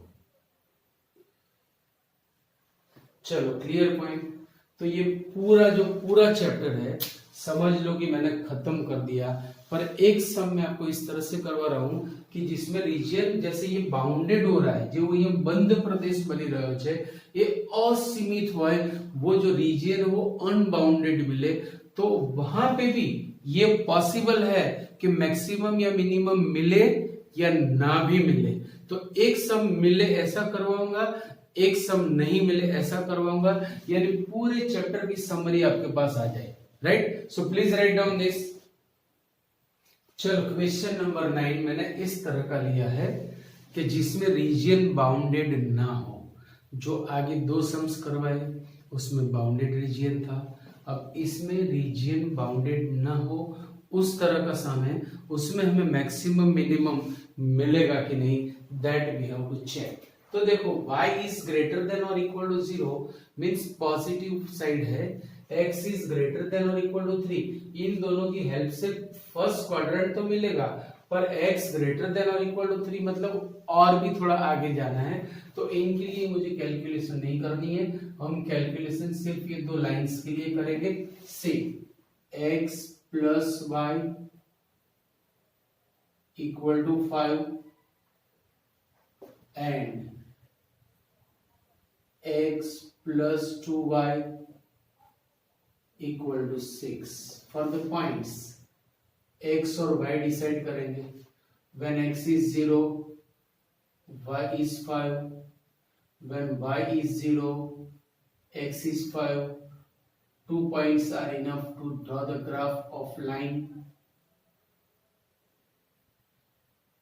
चलो क्लियर पॉइंट। तो ये पूरा चैप्टर है, समझ लो कि मैंने खत्म कर दिया। पर एक सम मैं आपको इस तरह से करवा रहा हूं कि जिसमें रीजन जैसे ये बाउंडेड हो रहा है, जो ये बंद प्रदेश बनी રહ્યો છે ये असीमित હોય, वो जो रीजन है वो अनबाउंडेड मिले, तो वहां पे भी ये पॉसिबल है कि मैक्सिमम या मिनिमम मिले या ना भी मिले। तो एक सम मिले ऐसा करवाऊंगा, एक सम नहीं मिले ऐसा करवाऊंगा, यानी पूरे चैप्टर की समरी आपके पास आ जाए। Right, so please write down this. चलो क्वेश्चन नंबर 9 मैंने इस तरह का लिया है कि जिसमें रीजन बाउंडेड ना हो। जो आगे 2 सम्स करवाए उसमें बाउंडेड रीजन था, अब इसमें रीजन बाउंडेड ना हो उस तरह का सम है, उसमें हमें मैक्सिमम मिनिमम मिलेगा कि नहीं, that we have to check. तो देखो y इज ग्रेटर देन और equal to 0 means positive side है, x इज ग्रेटर देन और इक्वल टू 3, इन दोनों की हेल्प से फर्स्ट क्वाड्रेंट तो मिलेगा, पर x ग्रेटर देन और इक्वल टू 3 मतलब और भी थोड़ा आगे जाना है, तो इनके लिए मुझे कैलकुलेशन नहीं करनी है, हम कैलकुलेशन सिर्फ ये दो लाइंस के लिए करेंगे। से x plus y equal to 5 and x plus 2y equal to 6 for the points x और y डिसाइड करेंगे। when x is 0 y is 5, when y is 0 x is 5. 2 points are enough to draw the graph of line.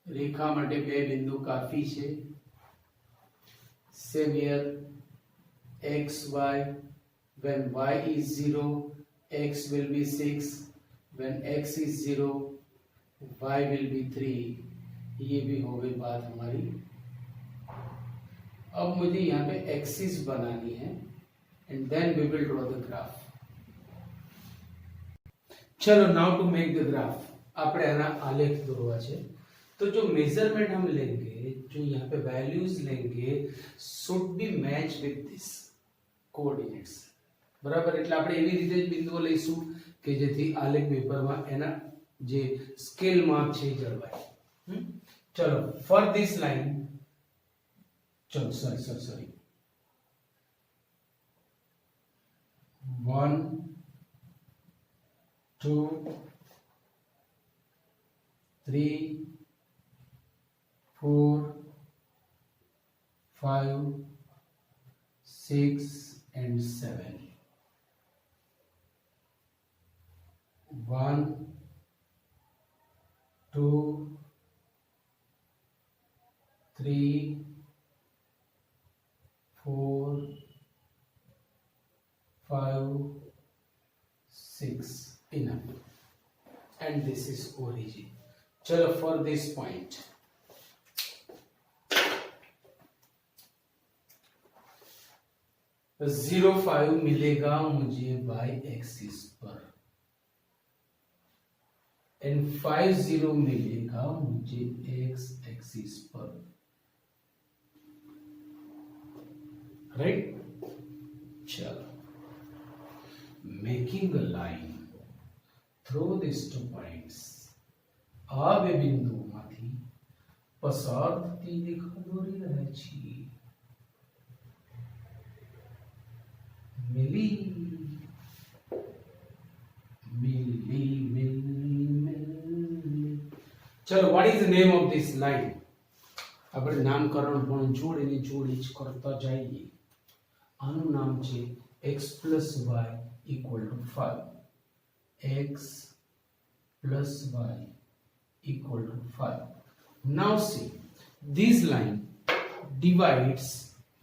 રેખા માટે બે બિંદુ કાફી છે। same here x y, when y is 0 x will be 6, when x is 0 y will be 3। ये भी हो गई बात हमारी। अब मुझे यहाँ पे एक्सिस बनानी है and then we will draw the graph. चलो now to make the graph આપણે આના આલેખ દોરવા છે। तो जो मेजरमेंट हम लेंगे, जो यहाँ पे वैल्यूज लेंगे, should be match with this coordinates. बराबर, એટલે આપણે એવી રીતે જ બિંદુઓ લઈશું કે જેથી આલેખ પેપરમાં એના જે સ્કેલ માપ છે એ જળવાય। ચલો ફોર ધીસ લાઈન, ચલો sorry 1 2 3 4 5 6 and 7। 1 2 3 4 5 6 enough, and this is origin। चलो for this point 0.5 मिलेगा मुझे y एक्सिस पर एंड 50 मिलेगा मुझे x एक्सिस पर, राइट। चलो making a line through this two points. आ બે બિંદુઓમાંથી પસાર થતી રેખા દોરી રહ્યા છીએ। मिली मिली मिली मिली। चलो what is the name of this line? આપણે નામકરણ પણ જોડીને જોડી જ કરતા જઈએ। આનું નામ છે x + y = 5, x + y = 5। now see this line divides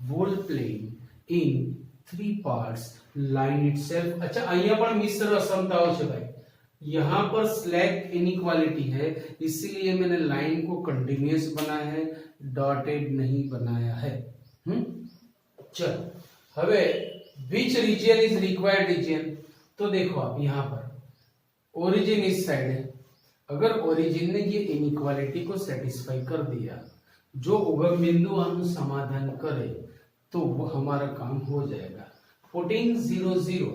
whole plane in 3 parts line itself। अच्छा, અહીંયા પણ મિશ્ર અસમતાઓ છે ભાઈ। यहाँ पर स्लैक इनइक्वालिटी है, इसीलिए मैंने लाइन को कंटिन्यूअस बनाया है, डॉटेड नहीं बनाया है। चल હવે which region is required region? तो देखो आप यहाँ पर ओरिजिन इस साइड है। अगर ओरिजिन ने ये इनइक्वालिटी को सेटिस्फाई कर दिया, जो उगम बिंदु हम समाधान करे तो वो हमारा काम हो जाएगा। Putting 0 0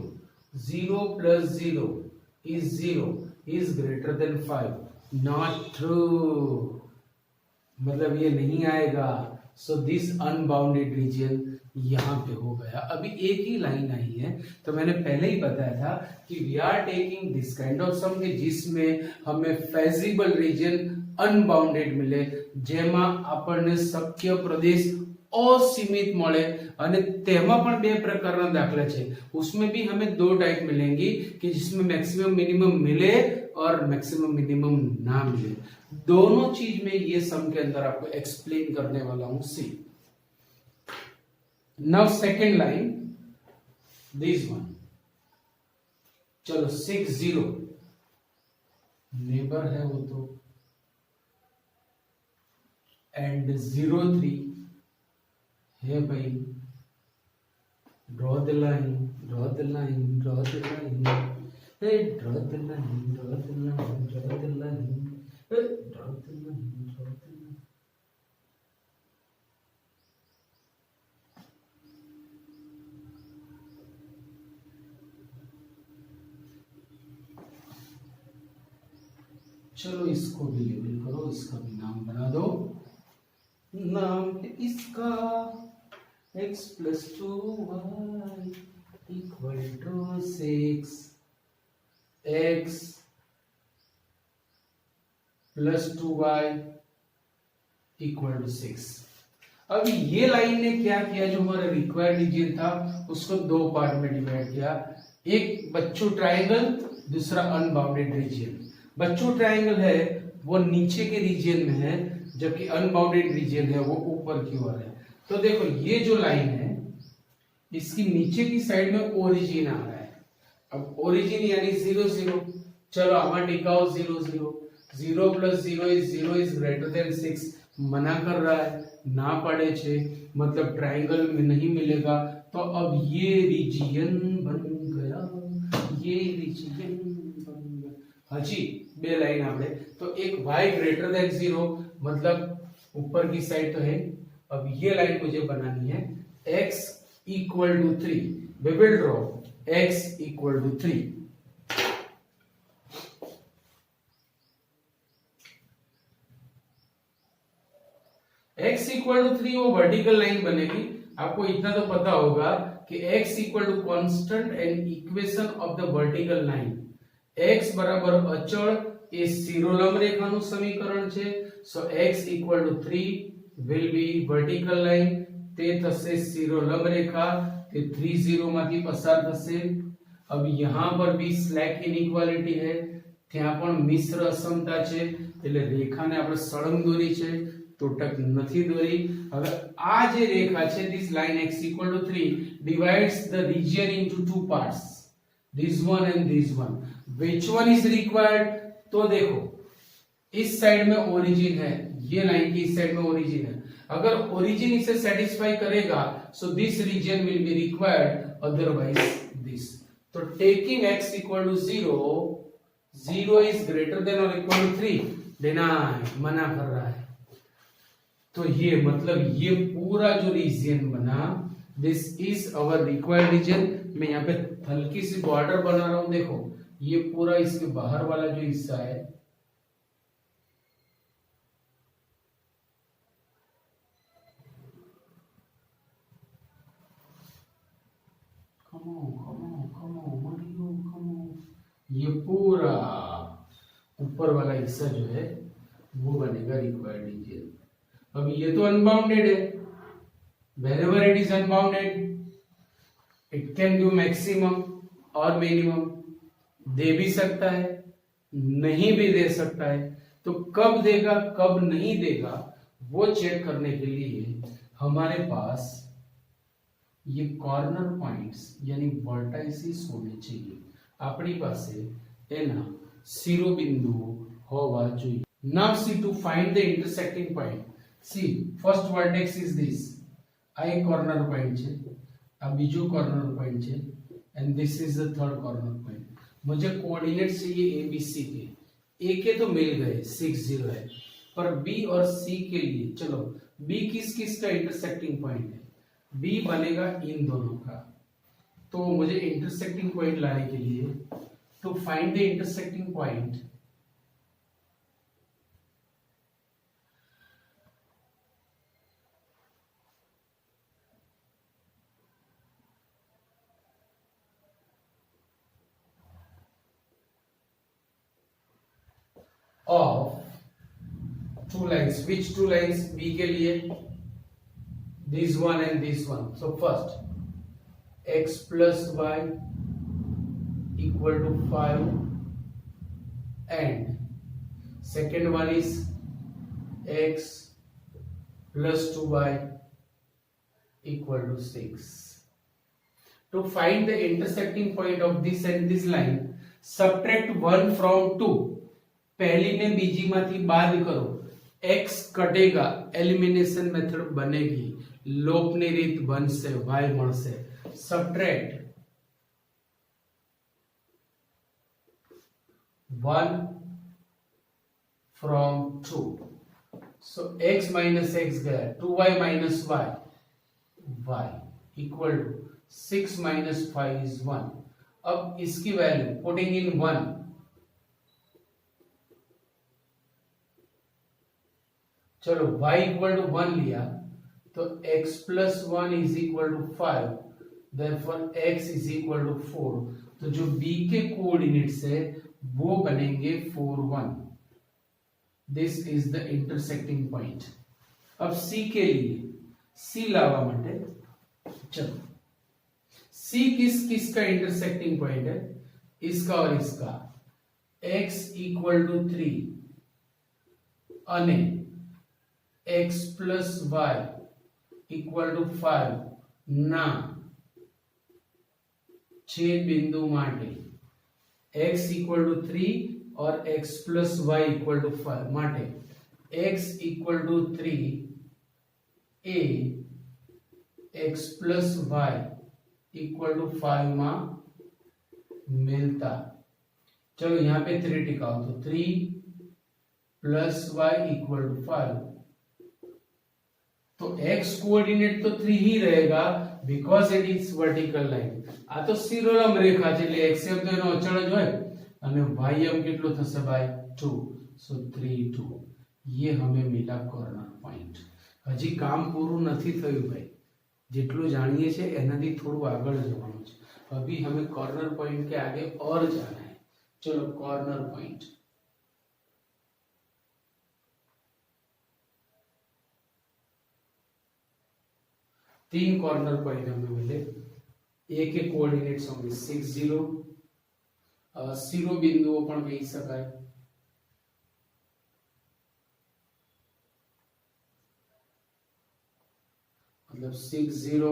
0 + 0 is 0 is greater than 5, not true, मतलब ये नहीं आएगा। सो दिस अनबाउंडेड रीजन यहाँ पे हो गया। अभी एक ही लाइन आई है, तो मैंने पहले ही बताया था कि we are taking this kind of sum के जिसमें हमें फेजिबल रीजन अनबाउंडेड मिले, जेमा આપણને શક્ય પ્રદેશ असीमित મળે। અને તેમાં પણ બે પ્રકારના દાખલા છે, उसमें भी हमें दो टाइप मिलेंगी कि जिसमें मैक्सिमम मिनिमम मिले और मैक्सिमम मिनिमम ना मिले। दोनों चीज में ये सम के अंदर आपको एक्सप्लेन करने वाला हूं। See now second line this one. चलो 6 0 नेबर है वो तो, एंड 0 3 है भाई। Draw the line, draw the line, draw the line, hey draw the line, draw the line, draw the line, hey draw the line, draw the line। चलो इसको भी label करो, इसका भी नाम बना दो। नाम है इसका x plus 2y equal to 6, x plus 2y equal to 6। अब ये लाइन ने क्या किया, जो हमारा रिक्वायर्ड रीजन था उसको दो पार्ट में डिवाइड किया। एक बच्चू ट्रायंगल, दूसरा अनबाउंडेड रीजन। बच्चू ट्रायंगल है वो नीचे के रीजन में है, जबकि अनबाउंडेड रीजन है वो ऊपर की ओर है। तो देखो ये जो लाइन है इसकी नीचे की साइड में ओरिजिन आ रहा है। अब ओरिजिन यानी 0 0, चलो आमा टिकाओ 0 0, 0 प्लस 0 इज ग्रेटर देन 6 मना कर रहा है, ना पड़े छे मतलब ट्रायंगल में नहीं मिलेगा। तो अब ये रीजियन बन गया, ये रीजियन बन गया। हाँ जी, बे लाइन आपने तो एक y ग्रेटर देन 0 मतलब ऊपर की साइड तो है। अब ये लाइन मुझे बनानी है x equal to 3, we will draw x equal to 3। x equal to 3 वो वर्टिकल लाइन बनेगी। आपको इतना तो पता होगा कि x equal to constant and equation of the vertical line. x बराबर अचल એ શિરોલંબ રેખાનું સમીકરણ છે। સો x equal to 3 will be vertical line, તે થશે શિરોલંબ રેખા, તે 3 0 માંથી પસાર થશે। अब यहाँ पर भी स्लैक इनइक्वालिटी है, ત્યાં પણ મિશ્ર અસમતા છે, એટલે રેખાને આપણે સળંગ દોરી છે, તૂટક નથી દોરી। હવે આ જે રેખા છે this line x equal to 3 divides the region into two parts, this one and this one। which one is required? तो देखो इस साइड में ओरिजिन है, ये लाइन की इस साइड में ओरिजिन है। अगर ओरिजिन इसे सेटिस्फाई करेगा so this region will be required, otherwise this. तो taking x equal to 0, 0 is greater than और इक्वल टू 3, डिनाई मना कर रहा है। तो ये मतलब ये पूरा जो रीजन बना this is our required region. मैं यहाँ पे हल्की सी बॉर्डर बना रहा हूं, देखो ये पूरा इसके बाहर वाला जो हिस्सा है ये पूरा ऊपर वाला हिस्सा जो है वो बनेगा रिक्वायर्ड रीजन। अब ये तो अनबाउंडेड है, wherever it is unbounded it can give maximum और मिनिमम, दे भी सकता है नहीं भी दे सकता है। तो कब देगा कब नहीं देगा वो चेक करने के लिए हमारे पास ये कॉर्नर पॉइंट्स यानी वर्टाइसिस होने चाहिए। अपनी पासे एना शिरोबिंदु होवा चाहिए। Now see to find the intersecting point, see first vertex is this, आ एक कॉर्नर पॉइंट है, आ बीजो कॉर्नर पॉइंट है and this is the third corner point. मुझे कोऑर्डिनेट चाहिए ए बी सी के, ए के तो मिल गए 6 0 है, पर बी और सी के लिए चलो बी किस किस का इंटरसेक्टिंग पॉइंट है, बी बनेगा इन दोनों का। तो मुझे इंटरसेक्टिंग पॉइंट लाने के लिए to find the intersecting point of two lines, which two lines B के लिए this one and this one। so first x plus y equal to 5 and second one is x plus 2y equal to 6। to find the intersecting point of this and this line subtract 1 from 2, पहली ने बीजी माथी बाદ करो, x कटेगा, elimination method बनेगी, लोपनी रीत Banse, y મળશે। Subtract 1 from 2, so x minus x गया, 2y minus y, y equal to 6 minus 5 is 1। अब इसकी वैल्यू पुटिंग इन 1, चलो y इक्वल टू 1 लिया तो x plus 1 is equal to 5, therefore x is equal to 4। तो जो b के coordinates है वो बनेंगे 4 1। This is the intersecting point. अब c के लिए c लावा माटे चलो c किस किस का इंटरसेक्टिंग पॉइंट है, इसका और इसका। x इक्वल टू 3 અને x plus y equal to 5 ના छेद बिंदु માટે x इक्वल टू 3 और x plus y equal to 5 માટે x इक्वल टू 3 ए x plus y equal to 5 માં मिलता। चलो यहाँ पे 3 टिकाओ तो 3 प्लस वाई इक्वल टू 5। तो x कोऑर्डिनेट तो 3 ही रहेगा because it is vertical line. आ तो सिरोलम रेखा છે એટલે x એમ તો એનો અચળ જ હોય અને y એમ કેટલો થશે ભાઈ 2, सो 3 2। ये हमें मिला कॉर्नर पॉइंट। હજી કામ પૂરું નથી થયું ભાઈ, જેટલું જાણીએ છે એનાથી થોડું આગળ જવાનું છે। अभी हमें कॉर्नर पॉइंट के आगे और जाना है। चलो कॉर्नर पॉइंट, तीन कॉर्नर पॉइंट हमें मिले। ए के कोऑर्डिनेट्स होंगे 6 0, शिरोबिंदुओं पण કહી શકાય। मतलब 6 0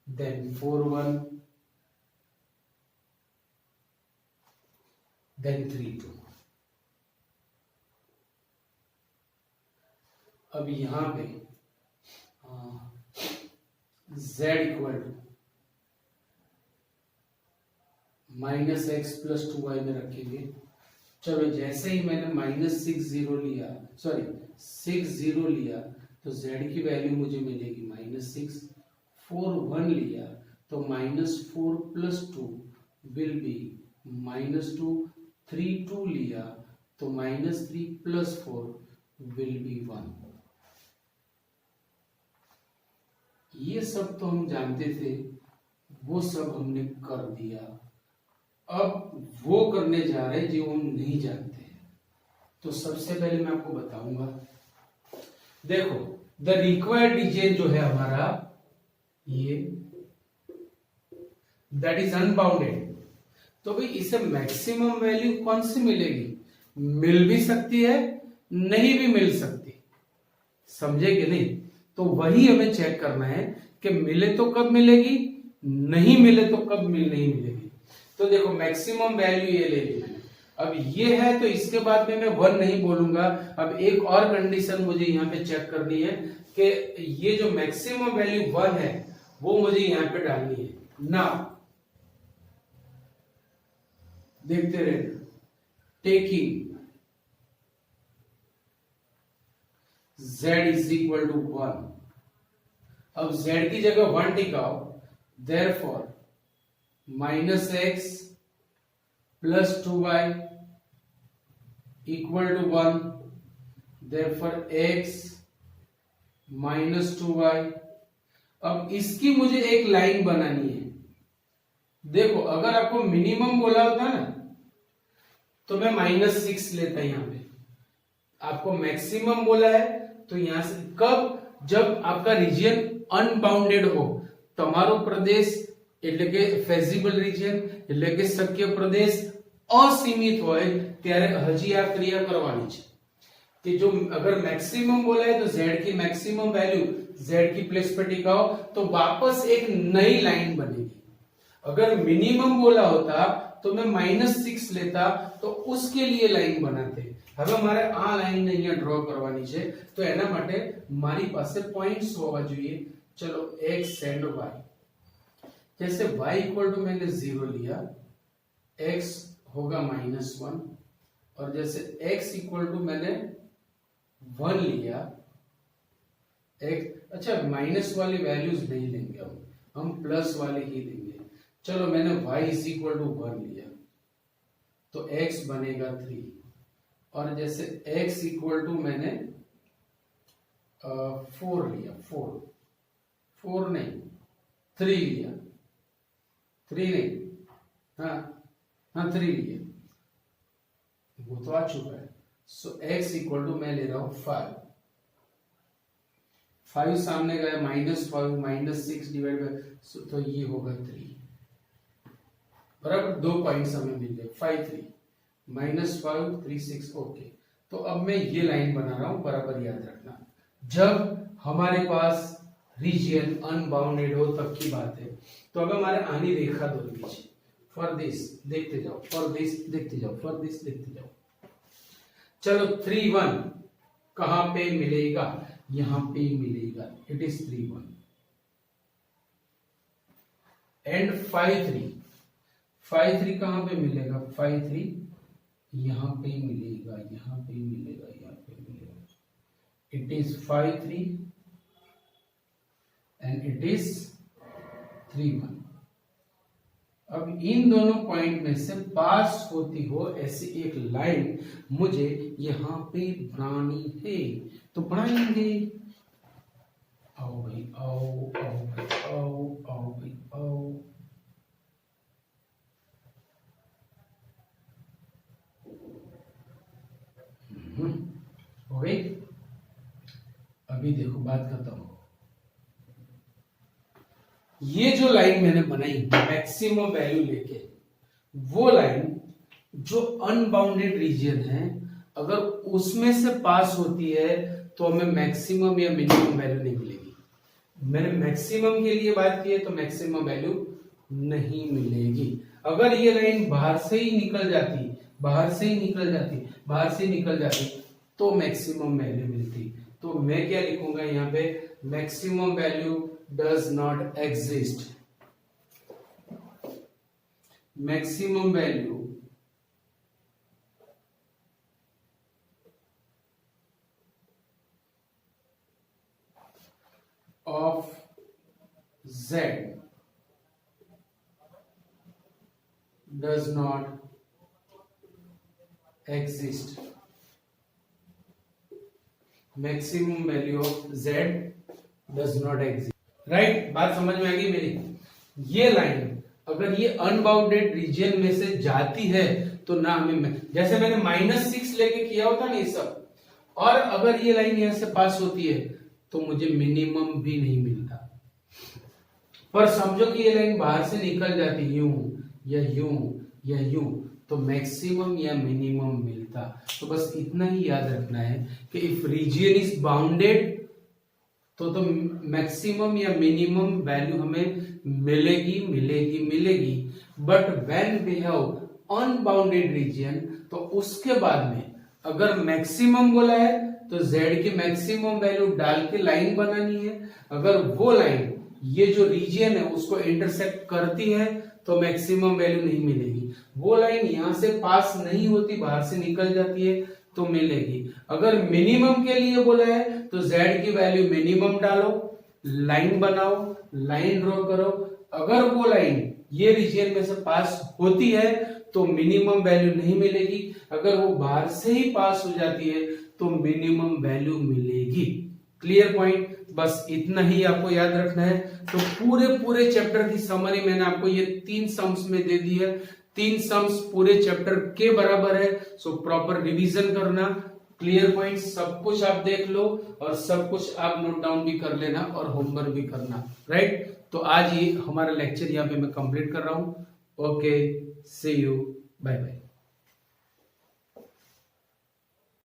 then 4 1 then 3 2। अब यहां पे z equal to minus x plus 2y में रखेंगे। चलो जैसे ही मैंने माइनस 6 0 लिया, सॉरी 6 0 लिया तो z की वैल्यू मुझे मिलेगी -6। 4 1 लिया तो -4 प्लस 2 विल बी -2। 3 2 लिया तो -3 प्लस 4 विल बी 1। ये सब तो हम जानते थे, वो सब हमने कर दिया। अब वो करने जा रहे हैं जो हम नहीं जानते हैं। तो सबसे पहले मैं आपको बताऊंगा, देखो द रिक्वायर्ड रीजन जो है हमारा ये दैट इज अनबाउंडेड। तो भाई इसे मैक्सिमम वैल्यू कौन सी मिलेगी? मिल भी सकती है, नहीं भी मिल सकती। समझे कि नहीं? तो वही हमें चेक करना है कि मिले तो कब मिलेगी, नहीं मिले तो कब नहीं मिलेगी। तो देखो मैक्सिमम वैल्यू ये ले ली मैंने। अब ये है तो इसके बाद में मैं 1 नहीं बोलूंगा। अब एक और कंडीशन मुझे यहाँ पे चेक करनी है कि ये जो मैक्सिमम वैल्यू 1 है वो मुझे यहाँ पे डालनी है ना। देखते रहे, taking z is equal to 1। अब z की जगह 1 टिकाओ, therefore -x plus 2y equal to 1, therefore x -2y। अब इसकी मुझे एक लाइन बनानी है। देखो अगर आपको मिनिमम बोला होता ना तो मैं -6 लेता यहां पे। आपको मैक्सिमम बोला है तो यहां से कब? जब आपका रीजन अनबाउंडेड हो, તમારો પ્રદેશ એટલે કે ફેઝિબલ रीजन એટલે કે શક્ય પ્રદેશ અસીમિત હોય ત્યારે હજી આ ક્રિયા કરવાની છે कि जो अगर मैक्सिमम बोला है तो z की मैक्सिमम वैल्यू z की प्लेस पर टिकाओ तो वापस एक नई लाइन बनेगी। अगर मिनिमम बोला होता तो मैं -6 लेता तो उसके लिए लाइन बनाते। હવે મારે આ લાઈન અહીંયા ડ્રો કરવાની છે તો એના માટે મારી પાસે પોઈન્ટ્સ હોવા જોઈએ। चलो x एंड y, जैसे y इक्वल टू मैंने 0 लिया, x होगा -1, और जैसे x इक्वल टू मैंने 1 लिया, x अच्छा माइनस वाली वैल्यूज नहीं लेंगे, हम प्लस वाले ही लेंगे। चलो मैंने y इज इक्वल टू 1 लिया तो x बनेगा 3, और जैसे x इक्वल टू मैंने 4 लिया, 4 नहीं 3 लिया, 3 नहीं, हाँ 3 लिया, वो तो आ चुका है। सो x इक्वल टू मैं ले रहा हूं 5 सामने गया, -5 -6 डिवाइड बाय, तो ये होगा 3 बराबर। 2 पॉइंट्स हमें मिल गए, 5 3 -5 3 6। ओके, तो अब मैं ये लाइन बना रहा हूं, बराबर याद रखना, जब हमारे पास रीजियन अनबाउंडेड हो तब की बात है। तो अब हमारे आनी रेखा दो लीजिए, फॉर दिस देखते जाओ, फॉर दिस देखते जाओ, फॉर दिस देखते जाओ। चलो 3 1 कहां पे मिलेगा, यहां पे मिलेगा, इट इज 3 1 एंड 5 3 कहां पे मिलेगा, 5 3 यहां पे मिलेगा, यहां पे मिलेगा, यहां पे मिलेगा, it is 5 3 and it is 3 1। अब इन दोनों पॉइंट में से पास होती हो ऐसी एक लाइन मुझे यहां पे बनानी है, तो बनाएंगे। आओ भाई आओ, आओ भाई आओ, आओ भाई आओ। हो गई। अभी देखो बात करता हूं, ये जो लाइन मैंने बनाई मैक्सिमम वैल्यू लेके, वो लाइन जो अनबाउंडेड रीजन है, अगर उसमें से पास होती है तो हमें मैक्सिमम या मिनिमम वैल्यू नहीं मिलेगी। मैंने मैक्सिमम के लिए बात की है तो मैक्सिमम वैल्यू नहीं मिलेगी। अगर ये लाइन बाहर से ही निकल जाती, बाहर से ही निकल जाती, बाहर से ही निकल जाती, तो मैक्सिमम वैल्यू मिलती। तो मैं क्या लिखूंगा यहाँ पे, maximum value does not exist, maximum value of z does not exist, maximum value of z does not exist। Right, बात समझ में आ गई मेरी। ये लाइन अगर ये अनबाउंडेड रीजन में से जाती है तो ना हमें, जैसे मैंने -6 लेके किया होता ना ये सब, और अगर ये लाइन यहां से पास होती है तो मुझे मिनिमम भी नहीं मिलता। पर समझो कि ये लाइन बाहर से निकल जाती यूं या यूं या यूं, तो मैक्सिमम या मिनिमम मिलता। तो बस इतना ही याद रखना है कि इफ रीजन इज बाउंडेड तो मैक्सिमम या मिनिमम वैल्यू हमें मिलेगी मिलेगी मिलेगी। But when we have unbounded region, तो उसके बाद में अगर मैक्सिमम बोला है तो z की मैक्सिमम वैल्यू डाल के लाइन बनानी है। अगर वो लाइन ये जो रीजन है उसको इंटरसेक्ट करती है तो मैक्सिमम वैल्यू नहीं मिलेगी। वो लाइन यहां से पास नहीं होती, बाहर से निकल जाती है तो मिलेगी। अगर मिनिमम के लिए बोला है तो z की वैल्यू मिनिमम डालो, लाइन बनाओ, लाइन ड्रॉ करो। अगर वो लाइन ये रीजन में से पास होती है तो मिनिमम वैल्यू नहीं मिलेगी। अगर वो बाहर से ही पास हो जाती है तो मिनिमम वैल्यू मिलेगी। क्लियर पॉइंट, बस इतना ही आपको याद रखना है। तो पूरे चैप्टर की समरी मैंने आपको ये 3 सम्स में दे दी है। 3 सम्स पूरे चैप्टर के बराबर है। सो प्रॉपर रिवीजन करना, क्लियर पॉइंट सब कुछ आप देख लो और सब कुछ आप नोट डाउन भी कर लेना और होमवर्क भी करना। राइट, तो आज ये हमारा लेक्चर यहाँ पे मैं कंप्लीट कर रहा हूँ। Okay, see you, bye bye.